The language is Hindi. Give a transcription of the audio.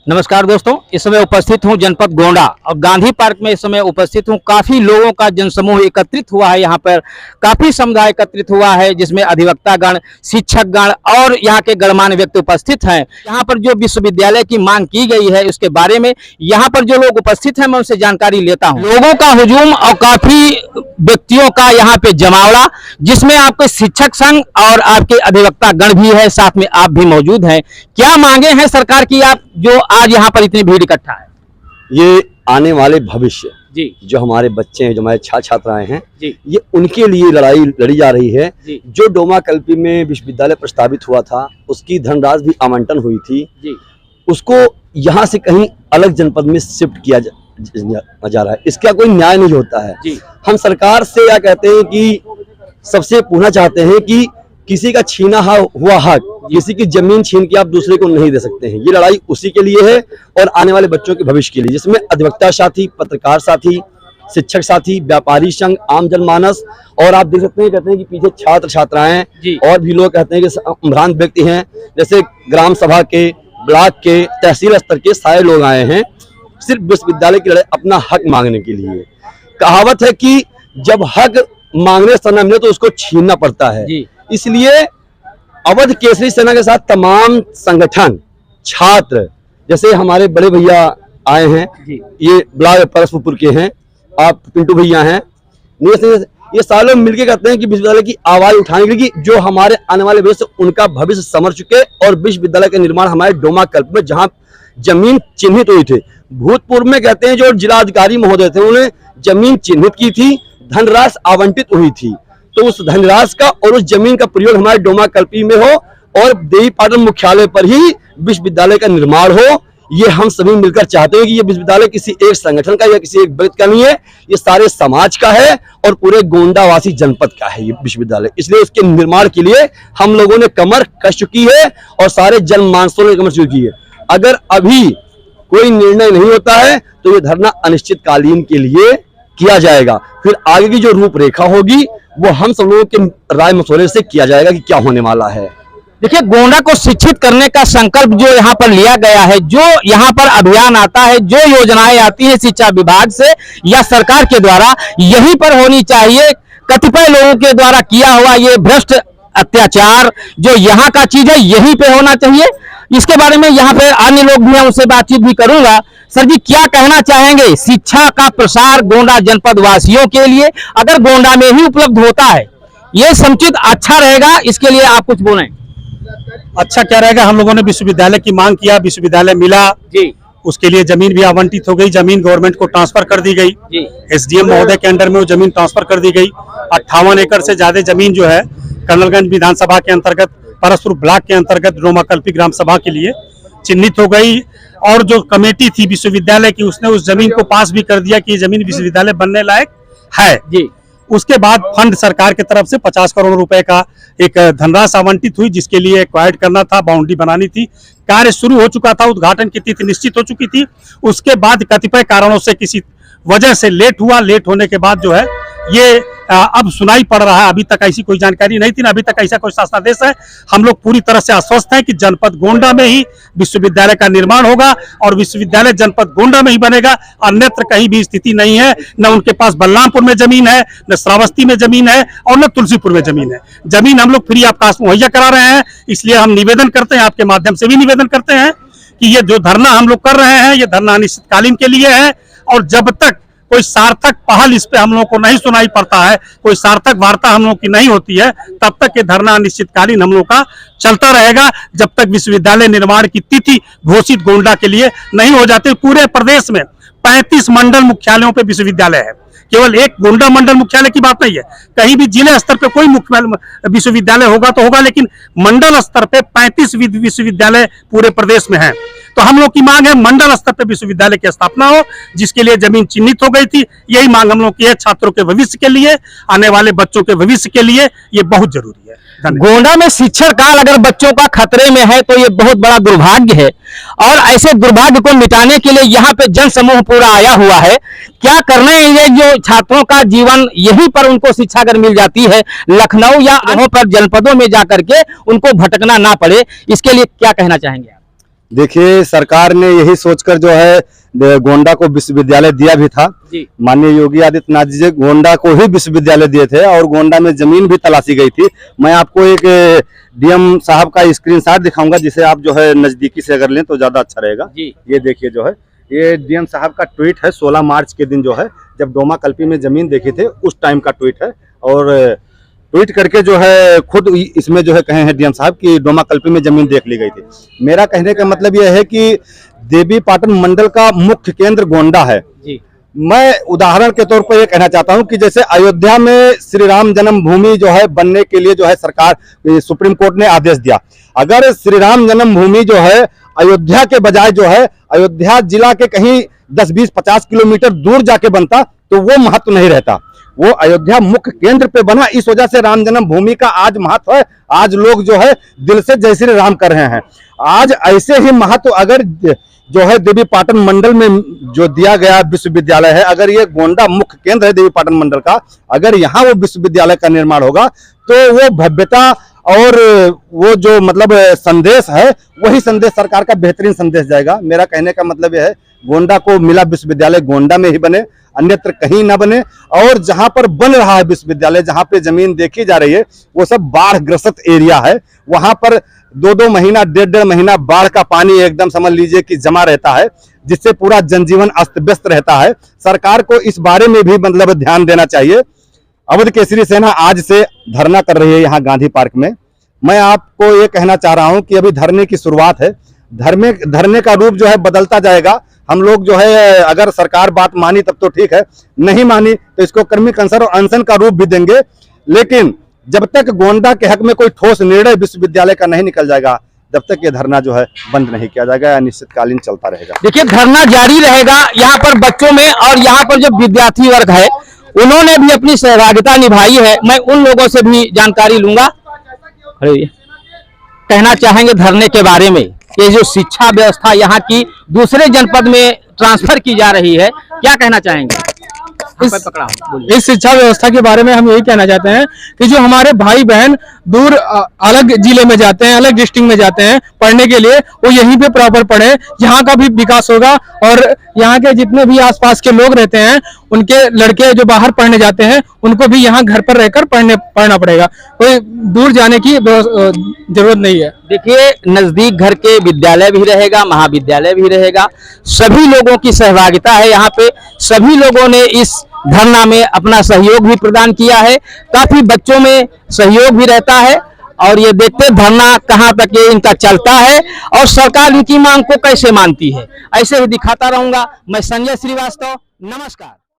नमस्कार दोस्तों, इस समय उपस्थित हूं जनपद गोंडा और गांधी पार्क में इस समय उपस्थित हूं। काफी लोगों का जनसमूह एकत्रित हुआ है। यहाँ पर काफी समुदाय एकत्रित हुआ है, जिसमें अधिवक्ता गण, शिक्षक गण और यहाँ के गणमान्य व्यक्ति उपस्थित हैं। यहाँ पर जो विश्वविद्यालय की मांग की गई है उसके बारे में यहाँ पर जो लोग उपस्थित हैं मैं उनसे जानकारी लेता हूँ। लोगों का हुजूम और काफी व्यक्तियों का यहाँ पे जमावड़ा, जिसमें आपके शिक्षक संघ और आपके अधिवक्ता गण भी है, साथ में आप भी मौजूद हैं। क्या मांगे हैं सरकार की आप जो आज यहाँ पर इतनी भीड़ इकट्ठा है? ये आने वाले भविष्य जी, जो हमारे बच्चे हैं, जो हमारे छात्र छात्राएं हैं जी, ये उनके लिए लड़ाई लड़ी जा रही है। जी, जो डोमा कल्पी में विश्वविद्यालय प्रस्तावित हुआ था उसकी धनराशि भी आवंटन हुई थी, जी, उसको यहाँ से कहीं अलग जनपद में शिफ्ट किया जा रहा है। इसका कोई न्याय नहीं होता है। जी। हम सरकार से यह कहते हैं कि सबसे पूछना चाहते हैं कि किसी का छीना हुआ हक, किसी की जमीन छीन के आप दूसरे को नहीं दे सकते हैं। ये लड़ाई उसी के लिए है और आने वाले बच्चों के भविष्य के लिए, जिसमें अधिवक्ता साथी, पत्रकार साथी, शिक्षक साथी, व्यापारी संघ, आम जनमानस और आप देख सकते हैं, कहते हैं कि पीछे छात्र छात्राएं और भी लोग कहते हैं कि संभ्रांत व्यक्ति हैं, जैसे ग्राम सभा के, ब्लॉक के, तहसील स्तर के सारे लोग आए हैं सिर्फ विश्वविद्यालय की लड़ाई, अपना हक मांगने के लिए। कहावत है कि जब हक मांगने से न मिले तो उसको छीनना पड़ता है। इसलिए अवध केसरी सेना के साथ तमाम संगठन, छात्र, जैसे हमारे बड़े भैया आए हैं, ये ब्लॉक परसपुर के हैं, आप पिंटू भैया हैं, ये सारे लोग मिलकर कहते हैं कि विश्वविद्यालय की आवाज उठाने के लिए, जो हमारे आने वाले भविष्य उनका भविष्य समझ चुके और विश्वविद्यालय का निर्माण हमारे डोमा कल्प में जहां जमीन चिन्हित हुई थी, भूतपूर्व में कहते हैं जो जिला अधिकारी महोदय थे उन्होंने जमीन चिन्हित की थी, धनराशि आवंटित हुई थी, तो उस धनराशि का और उस जमीन का प्रयोग हमारे डोमा कल्पी में हो और देवीपाटन मुख्यालय पर ही विश्वविद्यालय का निर्माण हो। ये हम सभी मिलकर चाहते हैं कि ये विश्वविद्यालय किसी एक संगठन का या किसी एक व्यक्ति का नहीं है, ये सारे समाज का है और पूरे गोंडावासी जनपद का है ये विश्वविद्यालय। इसलिए इसके निर्माण के लिए हम लोगों ने कमर कस चुकी है और सारे जनमानसों ने कमर कस चुकी है। अगर अभी कोई निर्णय नहीं होता है तो ये धरना अनिश्चितकालीन के लिए किया जाएगा। फिर आगे की जो रूपरेखा होगी वो हम सब लोगों के राय मशवरे से किया जाएगा कि क्या होने वाला है। देखिए, गोंडा को शिक्षित करने का संकल्प जो यहाँ पर लिया गया है, जो यहाँ पर अभियान आता है, जो योजनाएं आती है शिक्षा विभाग से या सरकार के द्वारा, यहीं पर होनी चाहिए। कतिपय लोगों के द्वारा किया हुआ ये भ्रष्ट अत्याचार जो यहाँ का चीज है यहीं पे होना चाहिए। इसके बारे में यहाँ पे अन्य लोग भी हैं, उनसे बातचीत भी करूंगा। सर जी, क्या कहना चाहेंगे शिक्षा का प्रसार गोंडा जनपद वासियों के लिए अगर गोंडा में ही उपलब्ध होता है, ये समुचित अच्छा रहेगा, इसके लिए आप कुछ बोलें। अच्छा क्या रहेगा, हम लोगों ने विश्वविद्यालय की मांग किया, विश्वविद्यालय मिला जी, उसके लिए जमीन भी आवंटित हो गई, जमीन गवर्नमेंट को ट्रांसफर कर दी गई, एसडीएम महोदय के अंडर में वो जमीन ट्रांसफर कर दी गई। 58 एकड़ से ज्यादा जमीन जो है कर्नलगंज विधानसभा के अंतर्गत, परसपुर ब्लॉक के अंतर्गत डोमा कल्पी ग्राम सभा के लिए चिन्हित हो गई। और जो कमेटी थी विश्वविद्यालय की, उसने उस जमीन को पास भी कर दिया कि ये जमीन विश्वविद्यालय बनने लायक है जी। उसके बाद फंड सरकार की तरफ से 50 करोड़ रुपए का एक धनराशि आवंटित हुई, जिसके लिए एक्वायर्ड करना था, बाउंड्री बनानी थी, कार्य शुरू हो चुका था, उद्घाटन की तिथि निश्चित हो चुकी थी। उसके बाद कतिपय कारणों से किसी वजह से लेट हुआ, लेट होने के बाद जो है ये अब सुनाई पड़ रहा है। अभी तक ऐसी कोई जानकारी नहीं थी, अभी तक ऐसा कोई शासनादेश है। हम लोग पूरी तरह से आश्वस्त हैं कि जनपद गोंडा में ही विश्वविद्यालय का निर्माण होगा और विश्वविद्यालय जनपद गोंडा में ही बनेगा, अन्यत्र कहीं भी स्थिति नहीं है। न उनके पास बलरामपुर में जमीन है, न श्रावस्ती में जमीन है और न तुलसीपुर में जमीन है। जमीन हम लोग फ्री ऑफ कॉस्ट मुहैया करा रहे हैं। इसलिए हम निवेदन करते हैं, आपके माध्यम से भी निवेदन करते हैं कि ये जो धरना हम लोग कर रहे हैं, ये धरना अनिश्चितकालीन के लिए है और जब तक कोई सार्थक पहल इस पे हम लोग को नहीं सुनाई पड़ता है, कोई सार्थक वार्ता हम लोग की नहीं होती है, तब तक ये धरना अनिश्चितकालीन हम लोग का चलता रहेगा, जब तक विश्वविद्यालय निर्माण की तिथि घोषित गोंडा के लिए नहीं हो जाती। पूरे प्रदेश में 35 मंडल मुख्यालयों पे विश्वविद्यालय है, केवल एक गोंडा मंडल मुख्यालय की बात नहीं है। कहीं भी जिले स्तर पे कोई मुख्य विश्वविद्यालय होगा तो होगा, लेकिन मंडल स्तर पे 35 विश्वविद्यालय पूरे प्रदेश में है। तो हम लोग की मांग है मंडल स्तर पे विश्वविद्यालय की स्थापना हो, जिसके लिए जमीन चिन्हित हो गई थी। यही मांग हम लोग की है, छात्रों के भविष्य के लिए, आने वाले बच्चों के भविष्य के लिए ये बहुत जरूरी है। गोंडा में शिक्षण काल अगर बच्चों का खतरे में है तो ये बहुत बड़ा दुर्भाग्य है और ऐसे दुर्भाग्य को मिटाने के लिए यहाँ पे जन समूह पूरा आया हुआ है। क्या करने ये जो छात्रों का जीवन यहीं पर उनको शिक्षा अगर मिल जाती है, लखनऊ या अन्य पर जनपदों में जाकर के उनको भटकना ना पड़े, इसके लिए क्या कहना चाहेंगे आप? देखिए, सरकार ने यही सोचकर जो है गोंडा को विश्वविद्यालय दिया भी था। माननीय योगी आदित्यनाथ जी गोंडा को ही विश्वविद्यालय दिए थे और गोंडा में जमीन भी तलाशी गई थी। मैं आपको एक डीएम साहब का स्क्रीनशॉट दिखाऊंगा, जिसे आप जो है नजदीकी से अगर लें तो ज्यादा अच्छा रहेगा। ये देखिए, जो है ये डीएम साहब का ट्वीट है, 16 मार्च के दिन जो है जब डोमा कल्पी में जमीन देखी थे उस टाइम का ट्वीट है। और ट्वीट करके जो है खुद इसमें जो है कहे हैं डीएम साहब कि डोमा कल्पी में जमीन देख ली गई थी। मेरा कहने का मतलब यह है कि देवीपाटन मंडल का मुख्य केंद्र गोंडा है। मैं उदाहरण के तौर पर यह कहना चाहता हूं कि जैसे अयोध्या में श्री राम जन्मभूमि जो है बनने के लिए जो है सरकार सुप्रीम कोर्ट ने आदेश दिया। अगर श्री राम जन्मभूमि जो है अयोध्या के बजाय जो है अयोध्या जिला के कहीं 10-20-50 किलोमीटर दूर जाके बनता तो वो महत्व नहीं रहता। वो अयोध्या मुख्य केंद्र पे बना, इस वजह से राम जन्मभूमि का आज महत्व है। आज लोग जो है दिल से जय श्री राम कर रहे हैं। आज ऐसे ही महत्व अगर जो है देवीपाटन मंडल में जो दिया गया विश्वविद्यालय है, अगर ये गोंडा मुख्य केंद्र है देवीपाटन मंडल का, अगर यहाँ वो विश्वविद्यालय का निर्माण होगा तो वो भव्यता और वो जो मतलब संदेश है वही संदेश सरकार का बेहतरीन संदेश जाएगा। मेरा कहने का मतलब यह है गोंडा को मिला विश्वविद्यालय गोंडा में ही बने, अन्यत्र कहीं ना बने। और जहां पर बन रहा है विश्वविद्यालय, जहां पे जमीन देखी जा रही है, वो सब बाढ़ ग्रस्त एरिया है। वहां पर 2-2 महीना 1.5 महीना बाढ़ का पानी एकदम समझ लीजिए कि जमा रहता है, जिससे पूरा जनजीवन अस्त व्यस्त रहता है। सरकार को इस बारे में भी मतलब ध्यान देना चाहिए। अवध केसरी सेना आज से धरना कर रही है यहाँ गांधी पार्क में। मैं आपको ये कहना चाह रहा हूं कि अभी धरने की शुरुआत है। धरने का रूप जो है बदलता जाएगा। हम लोग जो है अगर सरकार बात मानी तब तो ठीक है, नहीं मानी तो इसको कर्मिक अनशन और अनशन का रूप भी देंगे। लेकिन जब तक गोंडा के हक में कोई ठोस निर्णय विश्वविद्यालय का नहीं निकल जाएगा, जब तक ये धरना जो है बंद नहीं किया जाएगा या निश्चितकालीन चलता रहेगा। देखिए, धरना जारी रहेगा यहाँ पर बच्चों में, और यहाँ पर जो विद्यार्थी वर्ग है उन्होंने भी अपनी सहभागिता निभाई है। मैं उन लोगों से भी जानकारी लूंगा। कहना चाहेंगे धरने के बारे में, ये जो शिक्षा व्यवस्था यहाँ की दूसरे जनपद में ट्रांसफर की जा रही है, क्या कहना चाहेंगे? इस शिक्षा व्यवस्था के बारे में हम यही कहना चाहते हैं कि जो हमारे भाई बहन दूर अलग जिले में जाते हैं, अलग डिस्ट्रिक्ट में जाते हैं पढ़ने के लिए, वो यहीं पे प्रॉपर पढ़े। यहाँ का भी विकास होगा और यहाँ के जितने भी आसपास के लोग रहते हैं उनके लड़के जो बाहर पढ़ने जाते हैं उनको भी यहाँ घर पर रहकर पढ़ना पड़ेगा। कोई दूर जाने की जरूरत नहीं है। देखिए, नजदीक घर के विद्यालय भी रहेगा, महाविद्यालय भी रहेगा। सभी लोगों की सहभागिता है यहाँ पे। सभी लोगों ने इस धरना में अपना सहयोग भी प्रदान किया है। काफी बच्चों में सहयोग भी रहता है और ये देखते धरना कहां तक ये इनका चलता है और सरकार इनकी मांग को कैसे मानती है। ऐसे ही दिखाता रहूंगा। मैं संजय श्रीवास्तव, नमस्कार।